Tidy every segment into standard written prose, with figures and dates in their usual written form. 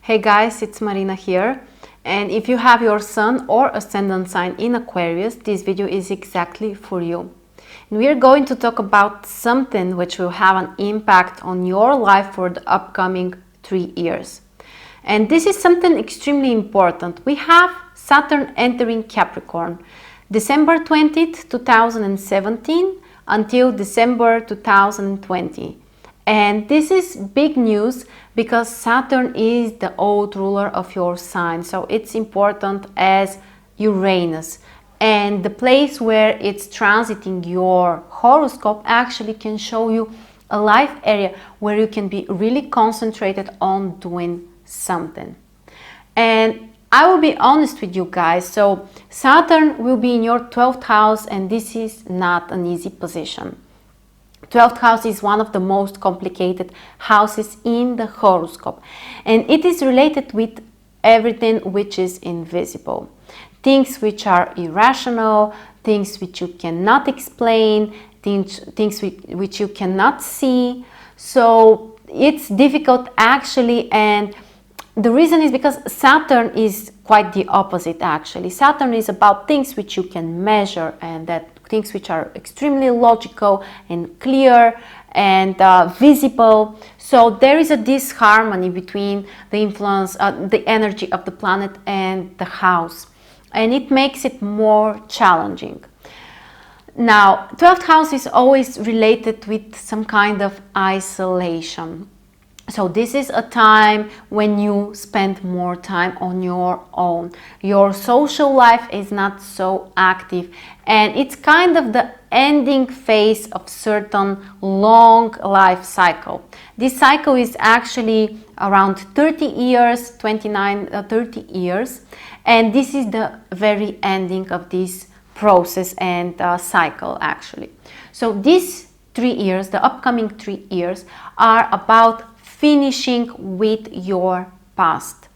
Hey guys, it's Marina here, and if you have your sun or ascendant sign in Aquarius, this video is exactly for you. And we are going to talk about something which will have an impact on your life for the upcoming 3 years. And this is something extremely important. We have Saturn entering Capricorn, December 20th, 2017 until December 2020. And this is big news because Saturn is the old ruler of your sign. So it's important as Uranus. And the place where it's transiting your horoscope actually can show you a life area where you can be really concentrated on doing something. And I will be honest with you guys. So Saturn will be in your 12th house, and this is not an easy position. 12th house is one of the most complicated houses in the horoscope, and it is related with everything which is invisible. Things which are irrational, things which you cannot explain, things which you cannot see. So it's difficult actually, and the reason is because Saturn is quite the opposite actually. Saturn is about things which you can measure, and that things which are extremely logical and clear and visible. So there is a disharmony between the influence, the energy of the planet and the house, and it makes it more challenging. Now, 12th house is always related with some kind of isolation. So this is a time when you spend more time on your own. Your social life is not so active, and it's kind of the ending phase of certain long life cycle. This cycle is actually around 30 years, 30 years, and this is the very ending of this process and cycle actually. So these 3 years, the upcoming 3 years, are about finishing with your past,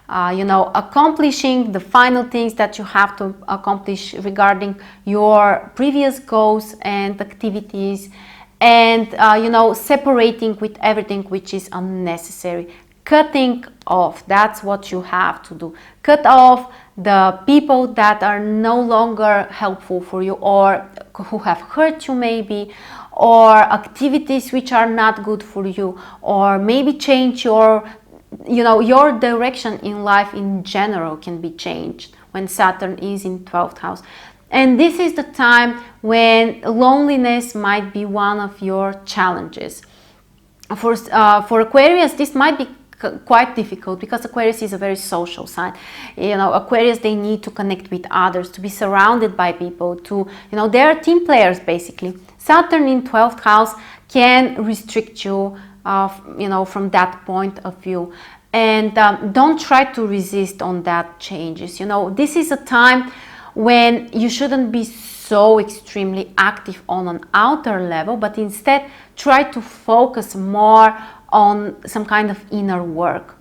accomplishing the final things that you have to accomplish regarding your previous goals and activities, and separating with everything which is unnecessary, cutting off. That's what you have to do. Cut off the people that are no longer helpful for you, or who have hurt you maybe, or activities which are not good for you, or maybe change your direction in life in general can be changed when Saturn is in 12th house. And this is the time when loneliness might be one of your challenges. For Aquarius, this might be quite difficult because Aquarius is a very social sign. Aquarius, they need to connect with others, to be surrounded by people, they are team players basically. Saturn in 12th house can restrict you, from that point of view. And don't try to resist on that changes. This is a time when you shouldn't be so extremely active on an outer level, but instead try to focus more on some kind of inner work.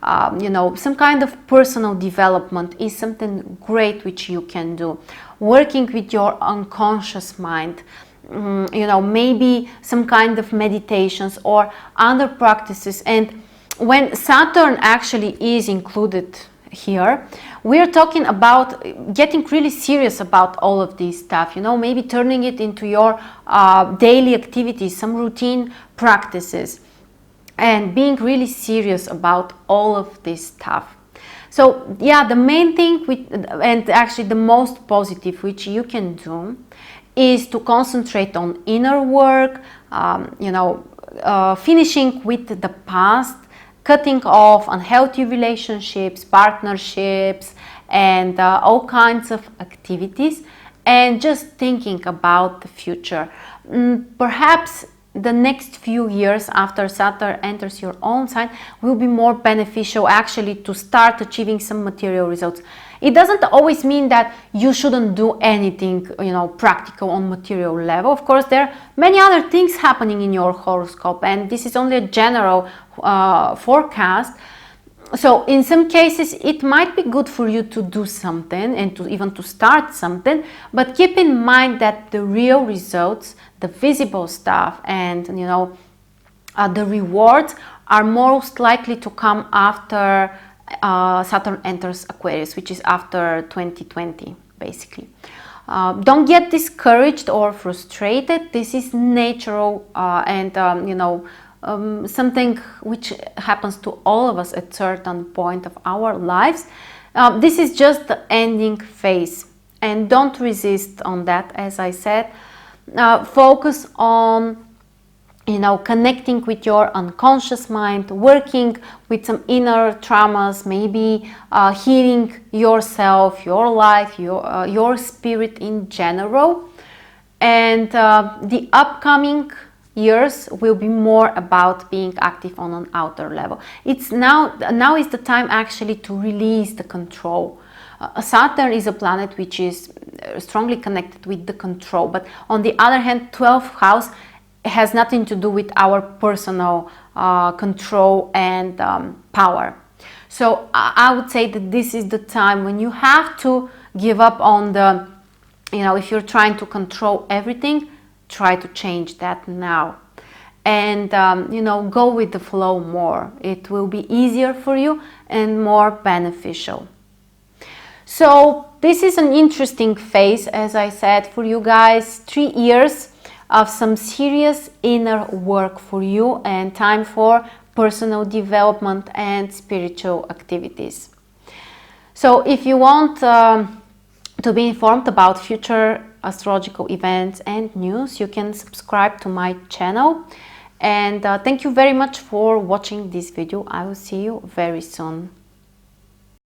Some kind of personal development is something great which you can do. Working with your unconscious mind, maybe some kind of meditations or other practices. And when Saturn actually is included here, we're talking about getting really serious about all of this stuff, maybe turning it into your daily activities, some routine practices, and being really serious about all of this stuff. So yeah, the main thing and actually the most positive which you can do is to concentrate on inner work, finishing with the past, cutting off unhealthy relationships, partnerships, and all kinds of activities, and just thinking about the future. Perhaps the next few years after Saturn enters your own sign will be more beneficial actually to start achieving some material results. It doesn't always mean that you shouldn't do anything, practical on material level. Of course, there are many other things happening in your horoscope, and this is only a general forecast. So in some cases, it might be good for you to do something and to even to start something, but keep in mind that the real results, the visible stuff, and the rewards are most likely to come after Saturn enters Aquarius, which is after 2020, basically. Don't get discouraged or frustrated. This is natural and something which happens to all of us at certain point of our lives. This is just the ending phase, and don't resist on that. As I said, focus on connecting with your unconscious mind, working with some inner traumas, maybe healing yourself, your life, your spirit in general. And the upcoming years will be more about being active on an outer level. It's now is the time actually to release the control. Saturn is a planet which is strongly connected with the control, but on the other hand, 12th house has nothing to do with our personal control and power. So I would say that this is the time when you have to give up on the, if you're trying to control everything, try to change that now. And, go with the flow more. It will be easier for you and more beneficial. So this is an interesting phase, as I said, for you guys. 3 years of some serious inner work for you, and time for personal development and spiritual activities. So if you want to be informed about future astrological events and news, you can subscribe to my channel. And thank you very much for watching this video. I will see you very soon.